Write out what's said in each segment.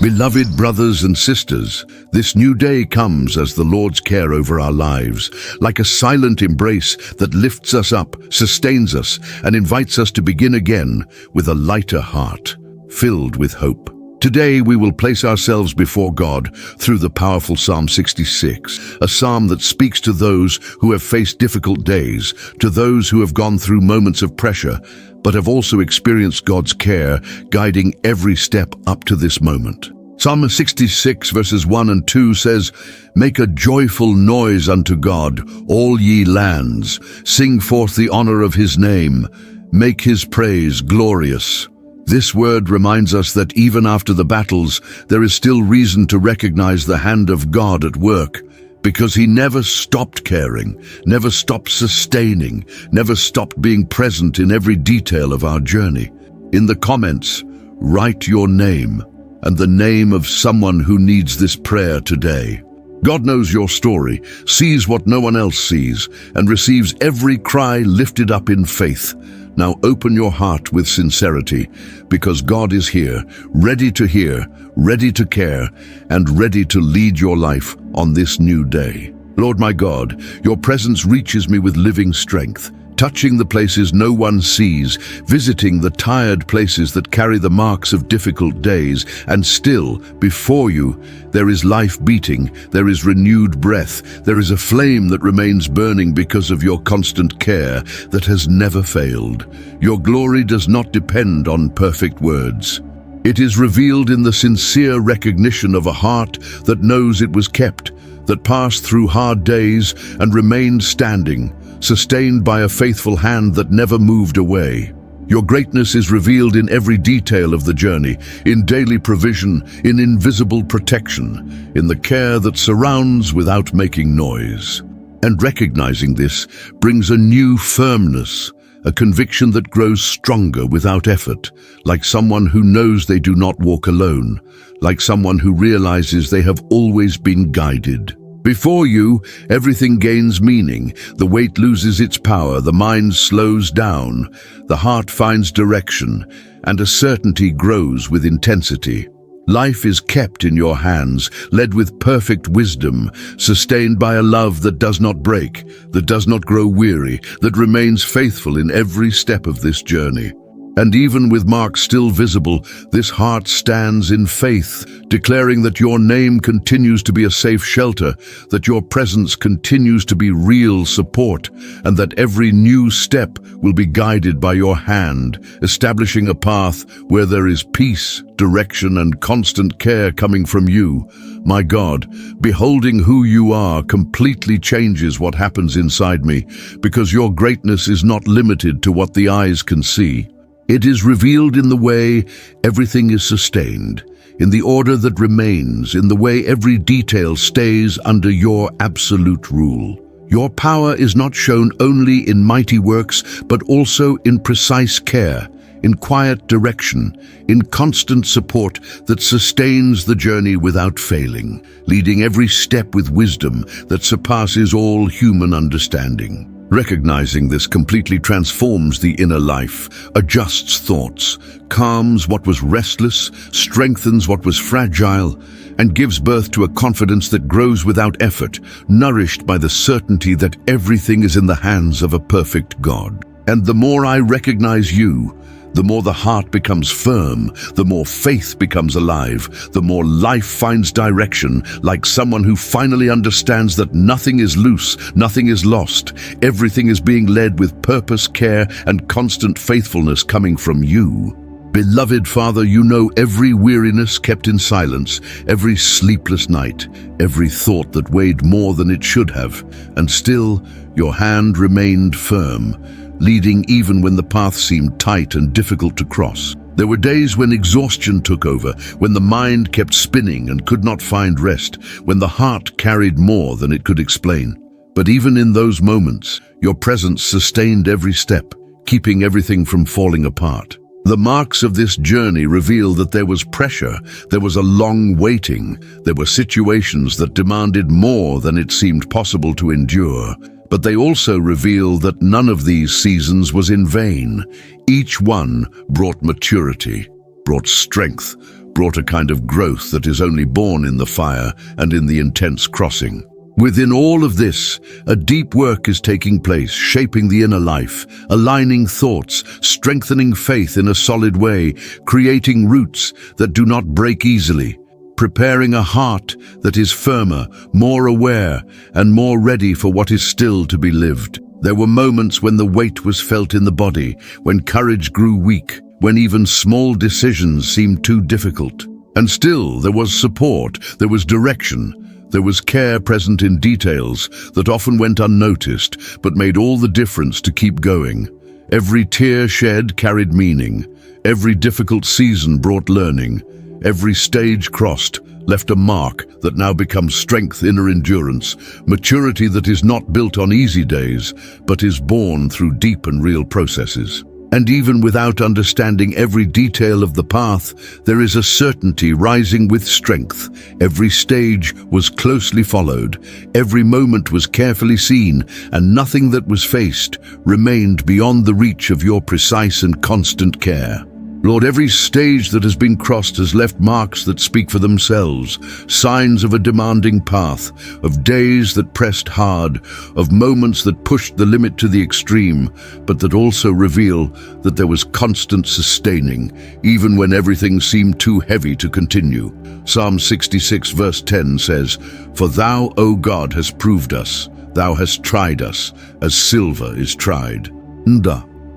Beloved brothers and sisters, this new day comes as the Lord's care over our lives, like a silent embrace that lifts us up, sustains us, and invites us to begin again with a lighter heart, filled with hope. Today we will place ourselves before God through the powerful Psalm 66, a psalm that speaks to those who have faced difficult days, to those who have gone through moments of pressure, but have also experienced God's care guiding every step up to this moment. Psalm 66 verses 1 and 2 says, "Make a joyful noise unto God, all ye lands. Sing forth the honor of his name. Make his praise glorious." This word reminds us that even after the battles, there is still reason to recognize the hand of God at work, because he never stopped caring, never stopped sustaining, never stopped being present in every detail of our journey. In the comments, write your name and the name of someone who needs this prayer today. God knows your story, sees what no one else sees, and receives every cry lifted up in faith. Now open your heart with sincerity, because God is here, ready to hear, ready to care, and ready to lead your life on this new day. Lord my God, your presence reaches me with living strength, touching the places no one sees, visiting the tired places that carry the marks of difficult days, and still, before you, there is life beating, there is renewed breath, there is a flame that remains burning because of your constant care that has never failed. Your glory does not depend on perfect words. It is revealed in the sincere recognition of a heart that knows it was kept, that passed through hard days and remained standing, sustained by a faithful hand that never moved away. Your greatness is revealed in every detail of the journey, in daily provision, in invisible protection, in the care that surrounds without making noise. And recognizing this brings a new firmness, a conviction that grows stronger without effort, like someone who knows they do not walk alone, like someone who realizes they have always been guided. Before you, everything gains meaning, the weight loses its power, the mind slows down, the heart finds direction, and a certainty grows with intensity. Life is kept in your hands, led with perfect wisdom, sustained by a love that does not break, that does not grow weary, that remains faithful in every step of this journey. And even with marks still visible, this heart stands in faith, declaring that your name continues to be a safe shelter, that your presence continues to be real support, and that every new step will be guided by your hand, establishing a path where there is peace, direction, and constant care coming from you. My God, beholding who you are completely changes what happens inside me, because your greatness is not limited to what the eyes can see. It is revealed in the way everything is sustained, in the order that remains, in the way every detail stays under your absolute rule. Your power is not shown only in mighty works, but also in precise care, in quiet direction, in constant support that sustains the journey without failing, leading every step with wisdom that surpasses all human understanding. Recognizing this completely transforms the inner life, adjusts thoughts, calms what was restless, strengthens what was fragile, and gives birth to a confidence that grows without effort, nourished by the certainty that everything is in the hands of a perfect God. And the more I recognize you, the more the heart becomes firm, the more faith becomes alive, the more life finds direction, like someone who finally understands that nothing is loose, nothing is lost, everything is being led with purpose, care, and constant faithfulness coming from you. Beloved Father, you know every weariness kept in silence, every sleepless night, every thought that weighed more than it should have, and still your hand remained firm, leading even when the path seemed tight and difficult to cross. There were days when exhaustion took over, when the mind kept spinning and could not find rest, when the heart carried more than it could explain. But even in those moments, your presence sustained every step, keeping everything from falling apart. The marks of this journey reveal that there was pressure, there was a long waiting, there were situations that demanded more than it seemed possible to endure. But they also reveal that none of these seasons was in vain. Each one brought maturity, brought strength, brought a kind of growth that is only born in the fire and in the intense crossing. Within all of this, a deep work is taking place, shaping the inner life, aligning thoughts, strengthening faith in a solid way, creating roots that do not break easily, preparing a heart that is firmer, more aware, and more ready for what is still to be lived. There were moments when the weight was felt in the body, when courage grew weak, when even small decisions seemed too difficult. And still, there was support, there was direction. There was care present in details that often went unnoticed, but made all the difference to keep going. Every tear shed carried meaning. Every difficult season brought learning. Every stage crossed left a mark that now becomes strength, inner endurance, maturity that is not built on easy days, but is born through deep and real processes. And even without understanding every detail of the path, there is a certainty rising with strength. Every stage was closely followed, every moment was carefully seen, and nothing that was faced remained beyond the reach of your precise and constant care. Lord, every stage that has been crossed has left marks that speak for themselves, signs of a demanding path, of days that pressed hard, of moments that pushed the limit to the extreme, but that also reveal that there was constant sustaining, even when everything seemed too heavy to continue. Psalm 66 verse 10 says, "For thou, O God, hast proved us, thou hast tried us, as silver is tried."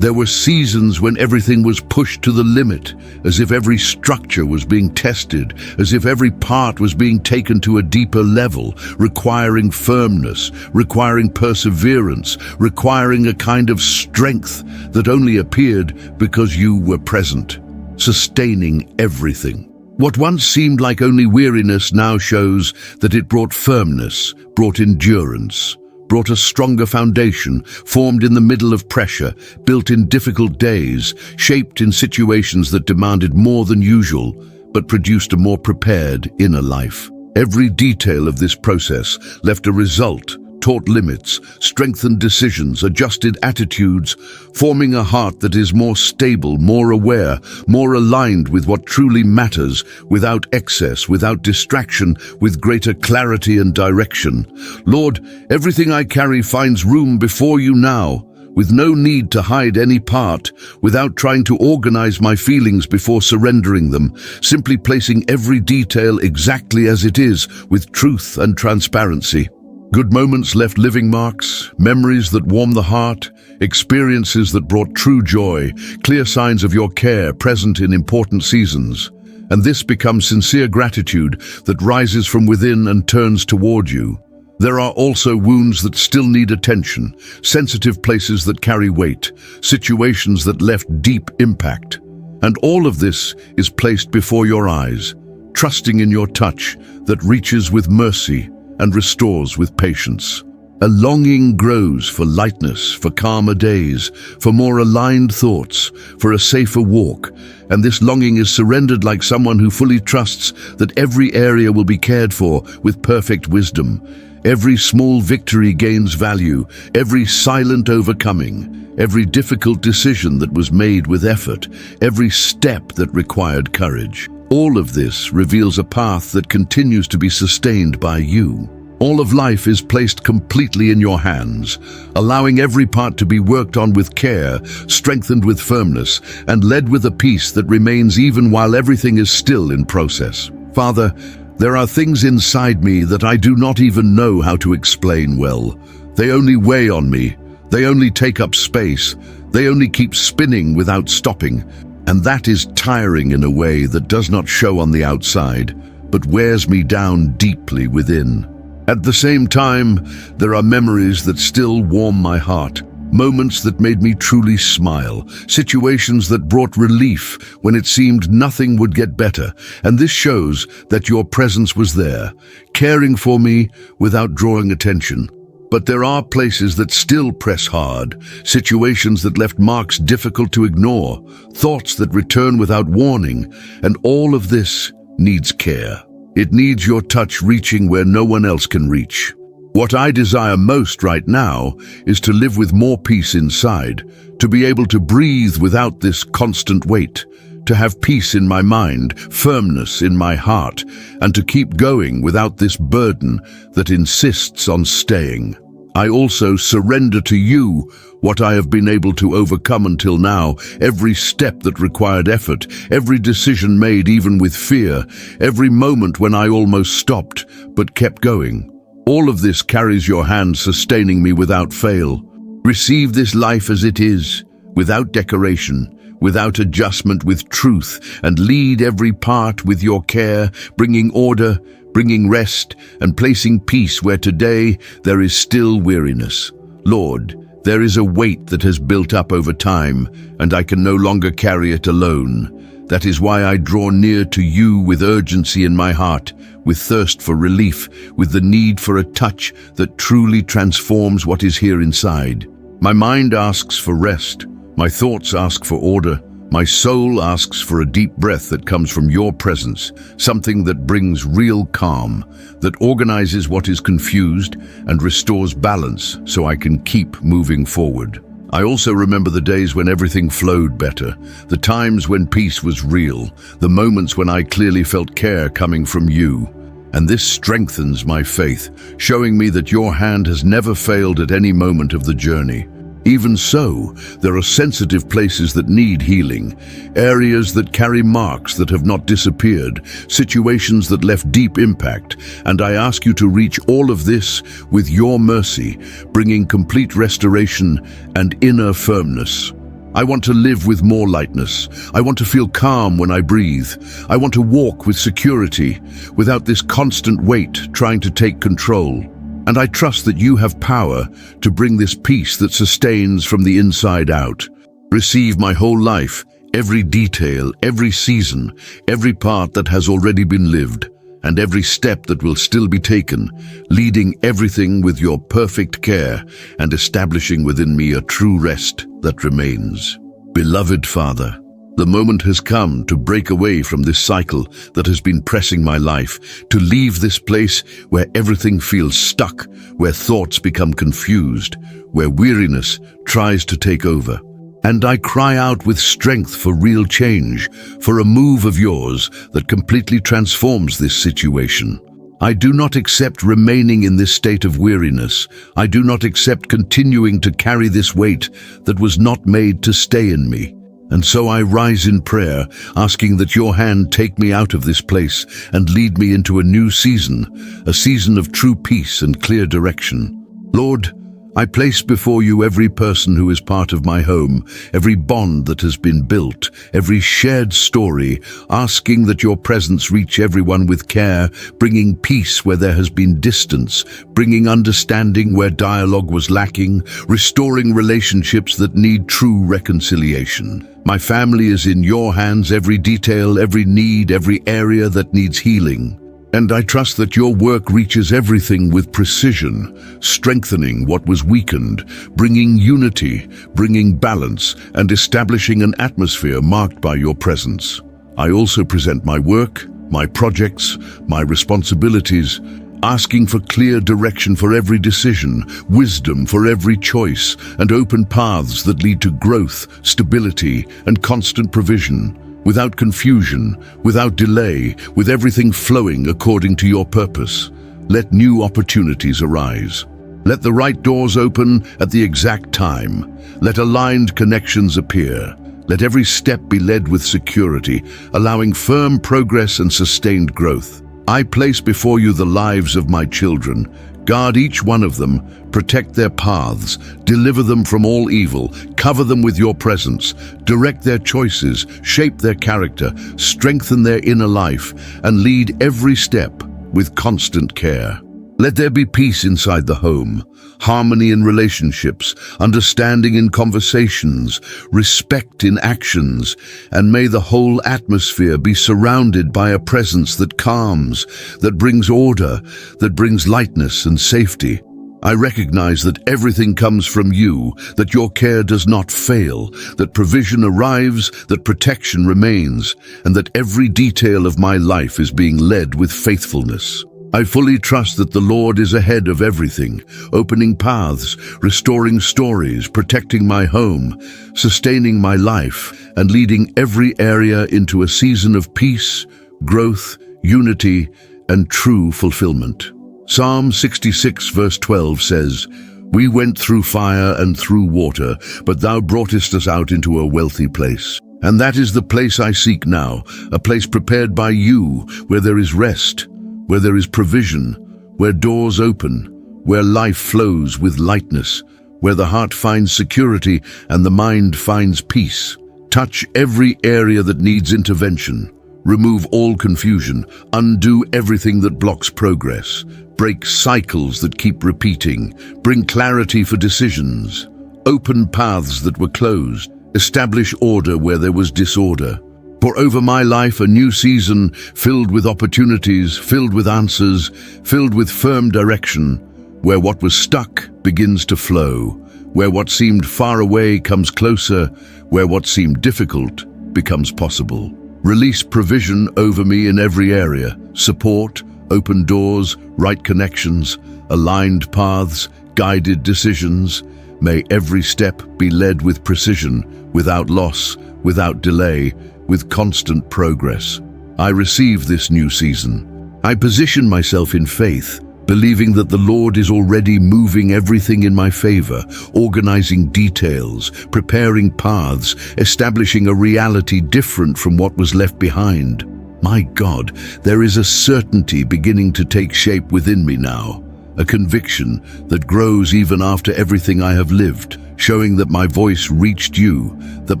There were seasons when everything was pushed to the limit, as if every structure was being tested, as if every part was being taken to a deeper level, requiring firmness, requiring perseverance, requiring a kind of strength that only appeared because you were present, sustaining everything. What once seemed like only weariness now shows that it brought firmness, brought endurance, brought a stronger foundation, formed in the middle of pressure, built in difficult days, shaped in situations that demanded more than usual, but produced a more prepared inner life. Every detail of this process left a result, taught limits, strengthened decisions, adjusted attitudes, forming a heart that is more stable, more aware, more aligned with what truly matters, without excess, without distraction, with greater clarity and direction. Lord, everything I carry finds room before you now, with no need to hide any part, without trying to organize my feelings before surrendering them, simply placing every detail exactly as it is, with truth and transparency. Good moments left living marks, memories that warm the heart, experiences that brought true joy, clear signs of your care present in important seasons. And this becomes sincere gratitude that rises from within and turns toward you. There are also wounds that still need attention, sensitive places that carry weight, situations that left deep impact. And all of this is placed before your eyes, trusting in your touch that reaches with mercy and restores with patience. A longing grows for lightness, for calmer days, for more aligned thoughts, for a safer walk, and this longing is surrendered like someone who fully trusts that every area will be cared for with perfect wisdom. Every small victory gains value, every silent overcoming, every difficult decision that was made with effort, every step that required courage. All of this reveals a path that continues to be sustained by you. All of life is placed completely in your hands, allowing every part to be worked on with care, strengthened with firmness, and led with a peace that remains even while everything is still in process. Father, there are things inside me that I do not even know how to explain well. They only weigh on me. They only take up space. They only keep spinning without stopping. And that is tiring in a way that does not show on the outside, but wears me down deeply within. At the same time, there are memories that still warm my heart, moments that made me truly smile, situations that brought relief when it seemed nothing would get better, and this shows that your presence was there, caring for me without drawing attention. But there are places that still press hard, situations that left marks difficult to ignore, thoughts that return without warning, and all of this needs care. It needs your touch reaching where no one else can reach. What I desire most right now is to live with more peace inside, to be able to breathe without this constant weight, to have peace in my mind, firmness in my heart, and to keep going without this burden that insists on staying. I also surrender to you what I have been able to overcome until now, every step that required effort, every decision made even with fear, every moment when I almost stopped but kept going. All of this carries your hand sustaining me without fail. Receive this life as it is, without decoration, without adjustment, with truth, and lead every part with your care, bringing order, bringing rest, and placing peace where today there is still weariness. Lord, there is a weight that has built up over time, and I can no longer carry it alone. That is why I draw near to you with urgency in my heart, with thirst for relief, with the need for a touch that truly transforms what is here inside. My mind asks for rest, my thoughts ask for order, my soul asks for a deep breath that comes from your presence, something that brings real calm, that organizes what is confused and restores balance so I can keep moving forward. I also remember the days when everything flowed better, the times when peace was real, the moments when I clearly felt care coming from you. And this strengthens my faith, showing me that your hand has never failed at any moment of the journey. Even so, there are sensitive places that need healing, areas that carry marks that have not disappeared, situations that left deep impact, and I ask you to reach all of this with your mercy, bringing complete restoration and inner firmness. I want to live with more lightness. I want to feel calm when I breathe. I want to walk with security, without this constant weight trying to take control. And I trust that you have power to bring this peace that sustains from the inside out. Receive my whole life, every detail, every season, every part that has already been lived, and every step that will still be taken, leading everything with your perfect care and establishing within me a true rest that remains. Beloved Father, the moment has come to break away from this cycle that has been pressing my life, to leave this place where everything feels stuck, where thoughts become confused, where weariness tries to take over. And I cry out with strength for real change, for a move of yours that completely transforms this situation. I do not accept remaining in this state of weariness. I do not accept continuing to carry this weight that was not made to stay in me. And so I rise in prayer, asking that your hand take me out of this place and lead me into a new season, a season of true peace and clear direction. Lord, I place before you every person who is part of my home, every bond that has been built, every shared story, asking that your presence reach everyone with care, bringing peace where there has been distance, bringing understanding where dialogue was lacking, restoring relationships that need true reconciliation. My family is in your hands, every detail, every need, every area that needs healing. And I trust that your work reaches everything with precision, strengthening what was weakened, bringing unity, bringing balance, and establishing an atmosphere marked by your presence. I also present my work, my projects, my responsibilities, asking for clear direction for every decision, wisdom for every choice, and open paths that lead to growth, stability, and constant provision. Without confusion, without delay, with everything flowing according to your purpose. Let new opportunities arise. Let the right doors open at the exact time. Let aligned connections appear. Let every step be led with security, allowing firm progress and sustained growth. I place before you the lives of my children. Guard each one of them, protect their paths, deliver them from all evil, cover them with your presence, direct their choices, shape their character, strengthen their inner life, and lead every step with constant care. Let there be peace inside the home, harmony in relationships, understanding in conversations, respect in actions, and may the whole atmosphere be surrounded by a presence that calms, that brings order, that brings lightness and safety. I recognize that everything comes from you, that your care does not fail, that provision arrives, that protection remains, and that every detail of my life is being led with faithfulness. I fully trust that the Lord is ahead of everything, opening paths, restoring stories, protecting my home, sustaining my life, and leading every area into a season of peace, growth, unity, and true fulfillment. Psalm 66 verse 12 says, "We went through fire and through water, but thou broughtest us out into a wealthy place." And that is the place I seek now, a place prepared by you, where there is rest, where there is provision, where doors open, where life flows with lightness, where the heart finds security and the mind finds peace. Touch every area that needs intervention. Remove all confusion. Undo everything that blocks progress. Break cycles that keep repeating. Bring clarity for decisions. Open paths that were closed. Establish order where there was disorder. Pour over my life a new season filled with opportunities, filled with answers, filled with firm direction, where what was stuck begins to flow, where what seemed far away comes closer, where what seemed difficult becomes possible. Release provision over me in every area, support, open doors, right connections, aligned paths, guided decisions. May every step be led with precision, without loss, without delay, with constant progress. I receive this new season. I position myself in faith, believing that the Lord is already moving everything in my favor, organizing details, preparing paths, establishing a reality different from what was left behind. My God, there is a certainty beginning to take shape within me now, a conviction that grows even after everything I have lived, showing that my voice reached you, that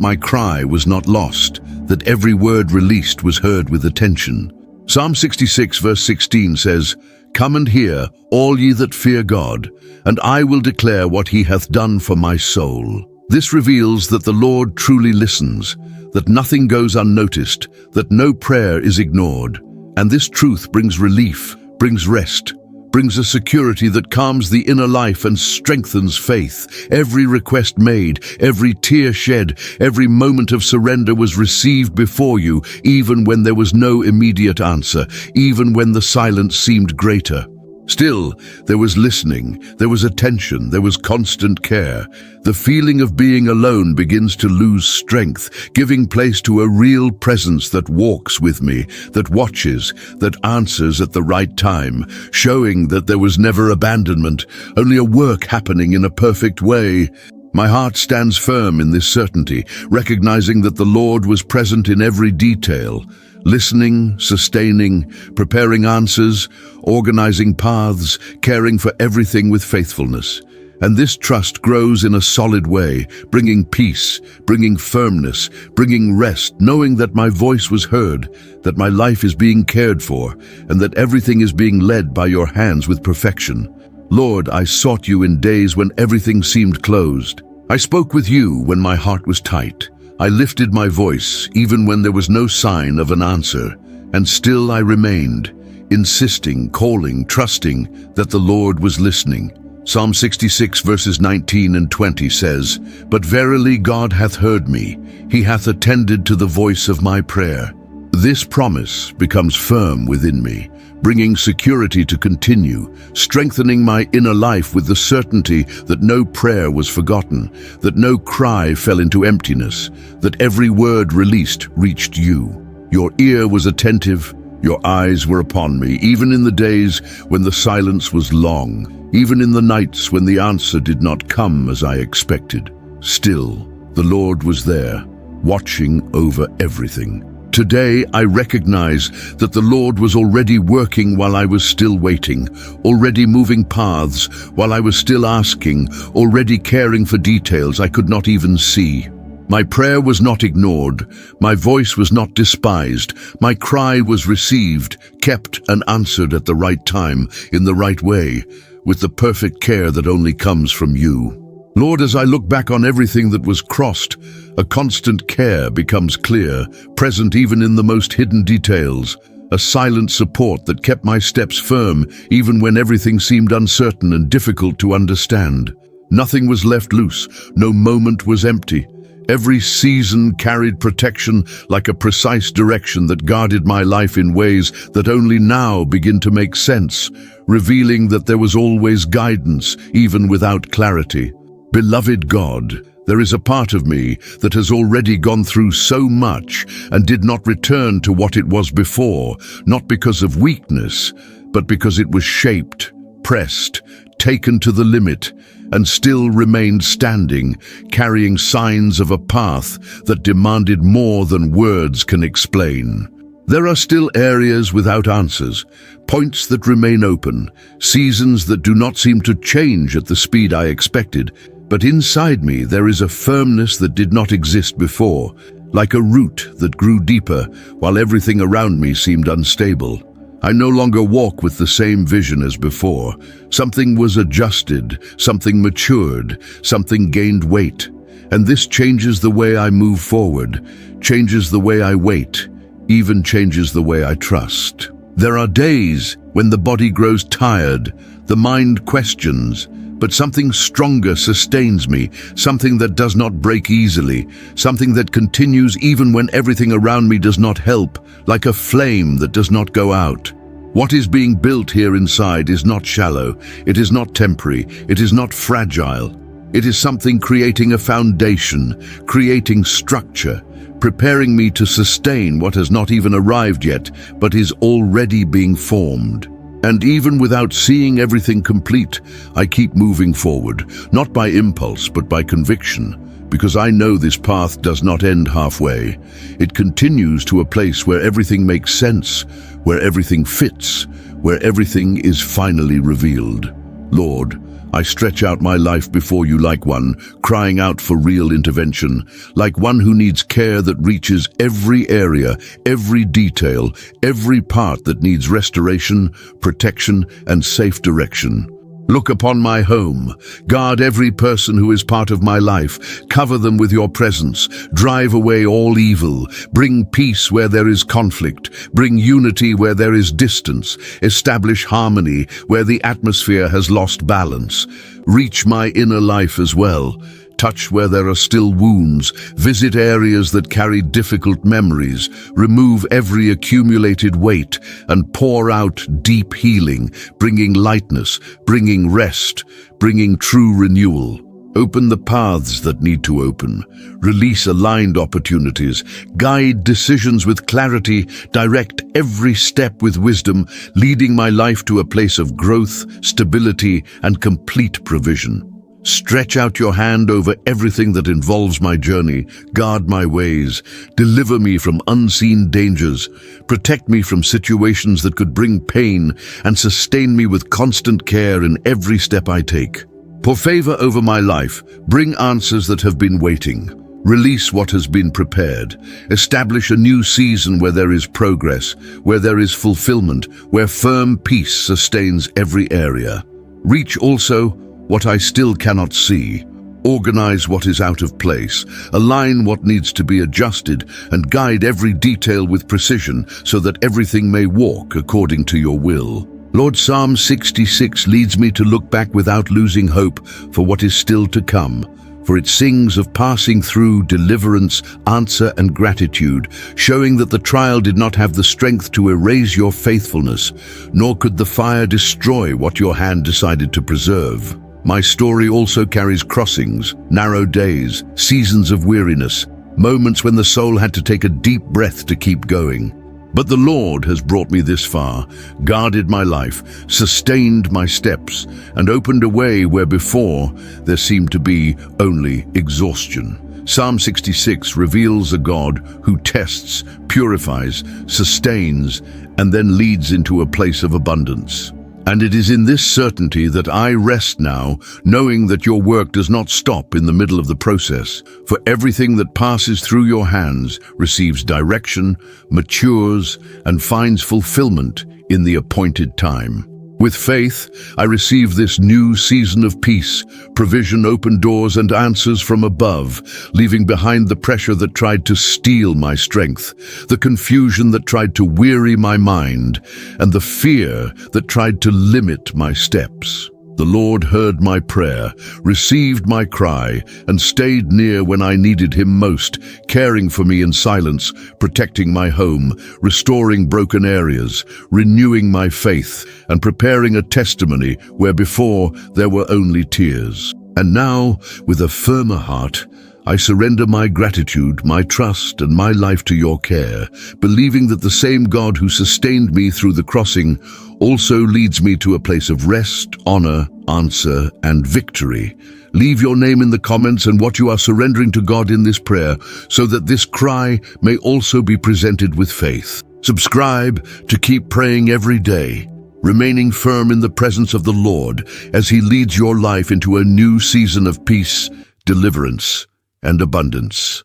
my cry was not lost, that every word released was heard with attention. Psalm 66 verse 16 says, "Come and hear, all ye that fear God, and I will declare what he hath done for my soul." This reveals that the Lord truly listens, that nothing goes unnoticed, that no prayer is ignored. And this truth brings relief, brings rest, brings a security that calms the inner life and strengthens faith. Every request made, every tear shed, every moment of surrender was received before you, even when there was no immediate answer, even when the silence seemed greater. Still, there was listening, there was attention, there was constant care. The feeling of being alone begins to lose strength, giving place to a real presence that walks with me, that watches, that answers at the right time, showing that there was never abandonment, only a work happening in a perfect way. My heart stands firm in this certainty, recognizing that the Lord was present in every detail, listening, sustaining, preparing answers, organizing paths, caring for everything with faithfulness. And this trust grows in a solid way, bringing peace, bringing firmness, bringing rest, knowing that my voice was heard, that my life is being cared for, and that everything is being led by your hands with perfection. Lord, I sought you in days when everything seemed closed. I spoke with you when my heart was tight. I lifted my voice even when there was no sign of an answer, and still I remained, insisting, calling, trusting that the Lord was listening. Psalm 66 verses 19 and 20 says, "But verily God hath heard me, he hath attended to the voice of my prayer." This promise becomes firm within me, bringing security to continue, strengthening my inner life with the certainty that no prayer was forgotten, that no cry fell into emptiness, that every word released reached you. Your ear was attentive, your eyes were upon me, even in the days when the silence was long, even in the nights when the answer did not come as I expected. Still, the Lord was there, watching over everything. Today, I recognize that the Lord was already working while I was still waiting, already moving paths while I was still asking, already caring for details I could not even see. My prayer was not ignored, my voice was not despised, my cry was received, kept and answered at the right time, in the right way, with the perfect care that only comes from you. Lord, as I look back on everything that was crossed, a constant care becomes clear, present even in the most hidden details, a silent support that kept my steps firm even when everything seemed uncertain and difficult to understand. Nothing was left loose, no moment was empty. Every season carried protection like a precise direction that guarded my life in ways that only now begin to make sense, revealing that there was always guidance, even without clarity. Beloved God, there is a part of me that has already gone through so much and did not return to what it was before, not because of weakness, but because it was shaped, pressed, taken to the limit, and still remained standing, carrying signs of a path that demanded more than words can explain. There are still areas without answers, points that remain open, seasons that do not seem to change at the speed I expected, but inside me there is a firmness that did not exist before, like a root that grew deeper while everything around me seemed unstable. I no longer walk with the same vision as before. Something was adjusted, something matured, something gained weight. And this changes the way I move forward, changes the way I wait, even changes the way I trust. There are days when the body grows tired, the mind questions, but something stronger sustains me, something that does not break easily, something that continues even when everything around me does not help, like a flame that does not go out. What is being built here inside is not shallow, it is not temporary, it is not fragile. It is something creating a foundation, creating structure, preparing me to sustain what has not even arrived yet, but is already being formed. And even without seeing everything complete, I keep moving forward, not by impulse, but by conviction, because I know this path does not end halfway. It continues to a place where everything makes sense, where everything fits, where everything is finally revealed. Lord, I stretch out my life before you like one, crying out for real intervention, like one who needs care that reaches every area, every detail, every part that needs restoration, protection, and safe direction. Look upon my home, guard every person who is part of my life, cover them with your presence, drive away all evil, bring peace where there is conflict, bring unity where there is distance, establish harmony where the atmosphere has lost balance. Reach my inner life as well. Touch where there are still wounds, visit areas that carry difficult memories, remove every accumulated weight, and pour out deep healing, bringing lightness, bringing rest, bringing true renewal. Open the paths that need to open, release aligned opportunities, guide decisions with clarity, direct every step with wisdom, leading my life to a place of growth, stability, and complete provision. Stretch out your hand over everything that involves my journey, guard my ways, deliver me from unseen dangers, protect me from situations that could bring pain, and sustain me with constant care in every step I take. Pour favor over my life, bring answers that have been waiting. Release what has been prepared. Establish a new season where there is progress, where there is fulfillment, where firm peace sustains every area. Reach also what I still cannot see. Organize what is out of place, align what needs to be adjusted, and guide every detail with precision so that everything may walk according to your will. Lord, Psalm 66 leads me to look back without losing hope for what is still to come, for it sings of passing through, deliverance, answer, and gratitude, showing that the trial did not have the strength to erase your faithfulness, nor could the fire destroy what your hand decided to preserve. My story also carries crossings, narrow days, seasons of weariness, moments when the soul had to take a deep breath to keep going. But the Lord has brought me this far, guarded my life, sustained my steps, and opened a way where before there seemed to be only exhaustion. Psalm 66 reveals a God who tests, purifies, sustains, and then leads into a place of abundance. And it is in this certainty that I rest now, knowing that your work does not stop in the middle of the process. For everything that passes through your hands receives direction, matures, and finds fulfillment in the appointed time. With faith, I receive this new season of peace, provision, open doors, and answers from above, leaving behind the pressure that tried to steal my strength, the confusion that tried to weary my mind, and the fear that tried to limit my steps. The Lord heard my prayer, received my cry, and stayed near when I needed him most, caring for me in silence, protecting my home, restoring broken areas, renewing my faith, and preparing a testimony where before there were only tears. And now, with a firmer heart, I surrender my gratitude, my trust, and my life to your care, believing that the same God who sustained me through the crossing also leads me to a place of rest, honor, answer, and victory. Leave your name in the comments and what you are surrendering to God in this prayer, so that this cry may also be presented with faith. Subscribe to keep praying every day, remaining firm in the presence of the Lord as he leads your life into a new season of peace, deliverance, and abundance.